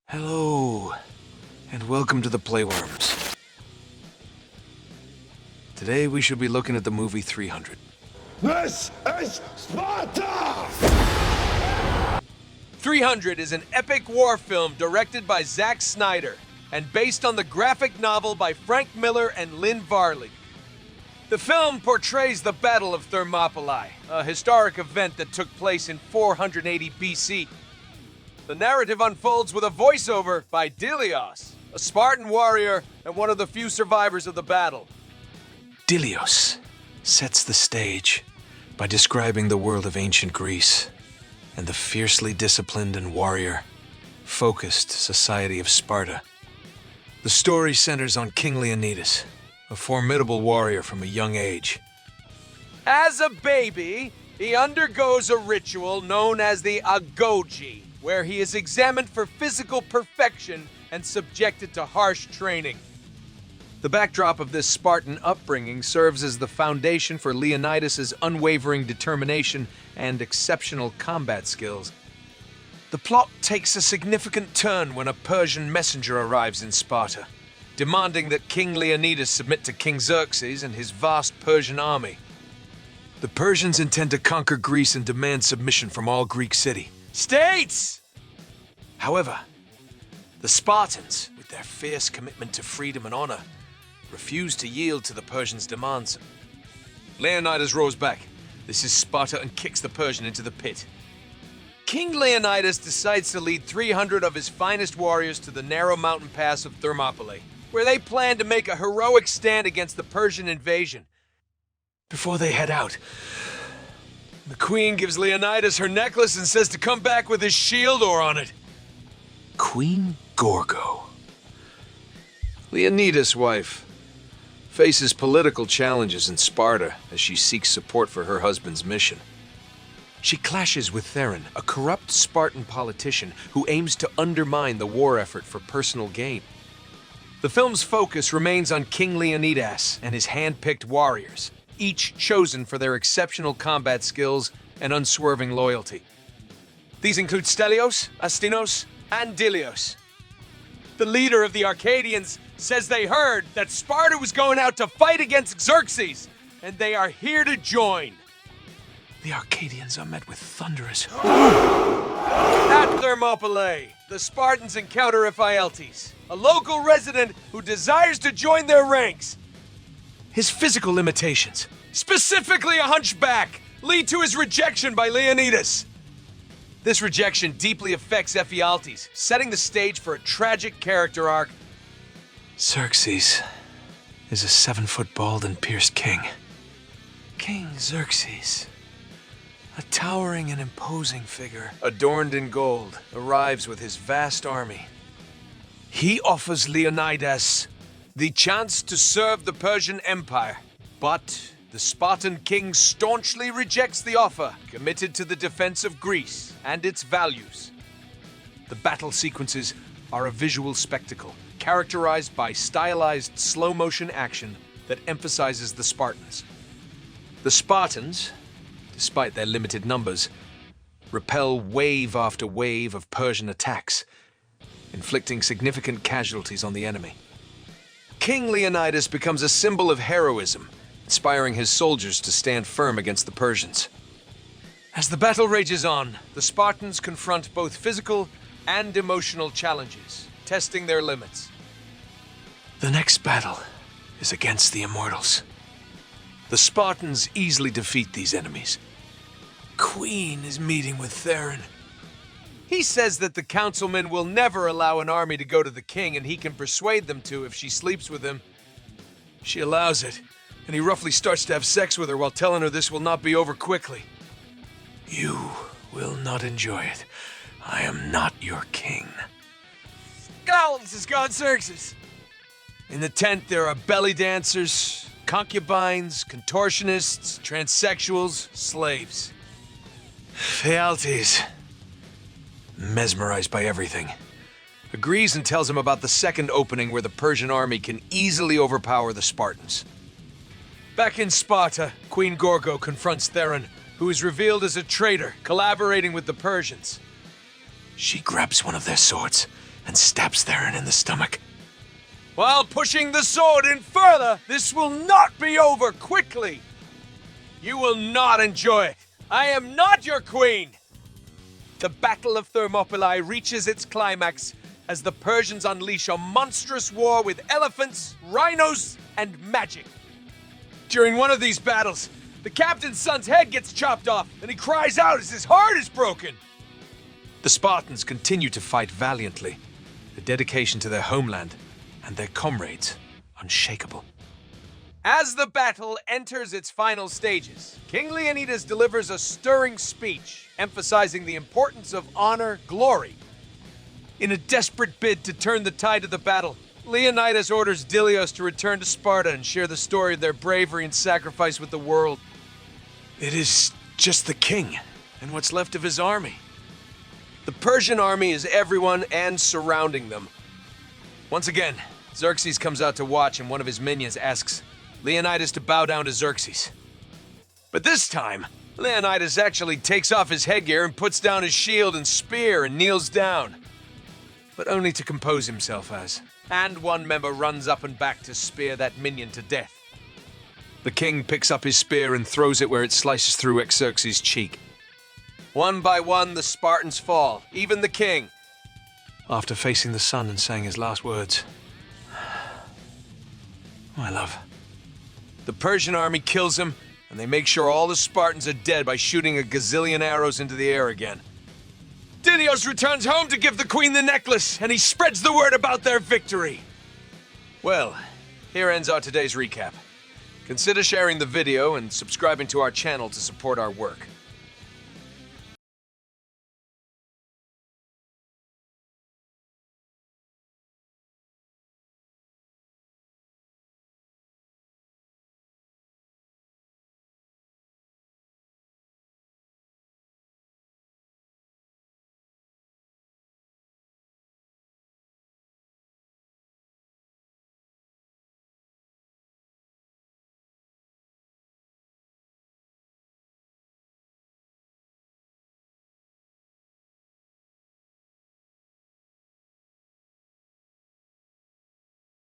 Hello, and welcome to the Playworms. Today we should be looking at the movie 300. This is Sparta! 300 is an epic war film directed by Zack Snyder and based on the graphic novel by Frank Miller and Lynn Varley. The film portrays the Battle of Thermopylae, a historic event that took place in 480 BC. The narrative unfolds with a voiceover by Dilios, a Spartan warrior and one of the few survivors of the battle. Dilios sets the stage by describing the world of ancient Greece and the fiercely disciplined and warrior-focused society of Sparta. The story centers on King Leonidas, a formidable warrior from a young age. As a baby, he undergoes a ritual known as the agoge, where he is examined for physical perfection and subjected to harsh training. The backdrop of this Spartan upbringing serves as the foundation for Leonidas' unwavering determination and exceptional combat skills. The plot takes a significant turn when a Persian messenger arrives in Sparta, demanding that King Leonidas submit to King Xerxes and his vast Persian army. The Persians intend to conquer Greece and demand submission from all Greek states. However, the Spartans, with their fierce commitment to freedom and honor, refuse to yield to the Persians' demands. Leonidas roars back. This is Sparta, and kicks the Persian into the pit. King Leonidas decides to lead 300 of his finest warriors to the narrow mountain pass of Thermopylae, where they plan to make a heroic stand against the Persian invasion. Before they head out, the queen gives Leonidas her necklace and says to come back with his shield or on it. Queen Gorgo, Leonidas' wife, faces political challenges in Sparta as she seeks support for her husband's mission. She clashes with Theron, a corrupt Spartan politician who aims to undermine the war effort for personal gain. The film's focus remains on King Leonidas and his hand-picked warriors, each chosen for their exceptional combat skills and unswerving loyalty. These include Stelios, Astinos, and Dilios. The leader of the Arcadians says they heard that Sparta was going out to fight against Xerxes, and they are here to join. The Arcadians are met with thunderous At Thermopylae, the Spartans encounter Ephialtes, a local resident who desires to join their ranks. His physical limitations, Specifically a hunchback, lead to his rejection by Leonidas. This rejection deeply affects Ephialtes, setting the stage for a tragic character arc. Xerxes is a 7-foot bald and pierced king. King Xerxes, a towering and imposing figure, Adorned in gold, arrives with his vast army. He offers Leonidas the chance to serve the Persian Empire, but the Spartan king staunchly rejects the offer, committed to the defense of Greece and its values. The battle sequences are a visual spectacle, characterized by stylized slow-motion action that emphasizes the Spartans. The Spartans, despite their limited numbers, repel wave after wave of Persian attacks, inflicting significant casualties on the enemy. King Leonidas becomes a symbol of heroism, inspiring his soldiers to stand firm against the Persians. As the battle rages on, the Spartans confront both physical and emotional challenges, testing their limits. The next battle is against the Immortals. The Spartans easily defeat these enemies. Queen is meeting with Theron. He says that the councilmen will never allow an army to go to the king, and he can persuade them to if she sleeps with him. She allows it, and he roughly starts to have sex with her while telling her this will not be over quickly. You will not enjoy it. I am not your king. This is God Xerxes. In the tent, there are belly dancers, concubines, contortionists, transsexuals, slaves. Phaealtes, mesmerized by everything, agrees and tells him about the second opening where the Persian army can easily overpower the Spartans. Back in Sparta, Queen Gorgo confronts Theron, who is revealed as a traitor collaborating with the Persians. She grabs one of their swords and stabs Theron in the stomach. While pushing the sword in further, this will not be over quickly. You will not enjoy it. I am not your queen. The Battle of Thermopylae reaches its climax as the Persians unleash a monstrous war with elephants, rhinos, and magic. During one of these battles, the captain's son's head gets chopped off, and he cries out as his heart is broken. The Spartans continue to fight valiantly, the dedication to their homeland and their comrades unshakable. As the battle enters its final stages, King Leonidas delivers a stirring speech emphasizing the importance of honor, glory. In a desperate bid to turn the tide of the battle, Leonidas orders Dilios to return to Sparta and share the story of their bravery and sacrifice with the world. It is just the king and what's left of his army. The Persian army is everyone and surrounding them. Once again, Xerxes comes out to watch, and one of his minions asks Leonidas to bow down to Xerxes. But this time, Leonidas actually takes off his headgear and puts down his shield and spear and kneels down. But only to compose himself and one member runs up and back to spear that minion to death. The king picks up his spear and throws it where it slices through Xerxes' cheek. One by one, the Spartans fall, even the king. After facing the sun and saying his last words, my love. The Persian army kills him, and they make sure all the Spartans are dead by shooting a gazillion arrows into the air again. Dilios returns home to give the queen the necklace, and he spreads the word about their victory. Well, here ends our today's recap. Consider sharing the video and subscribing to our channel to support our work.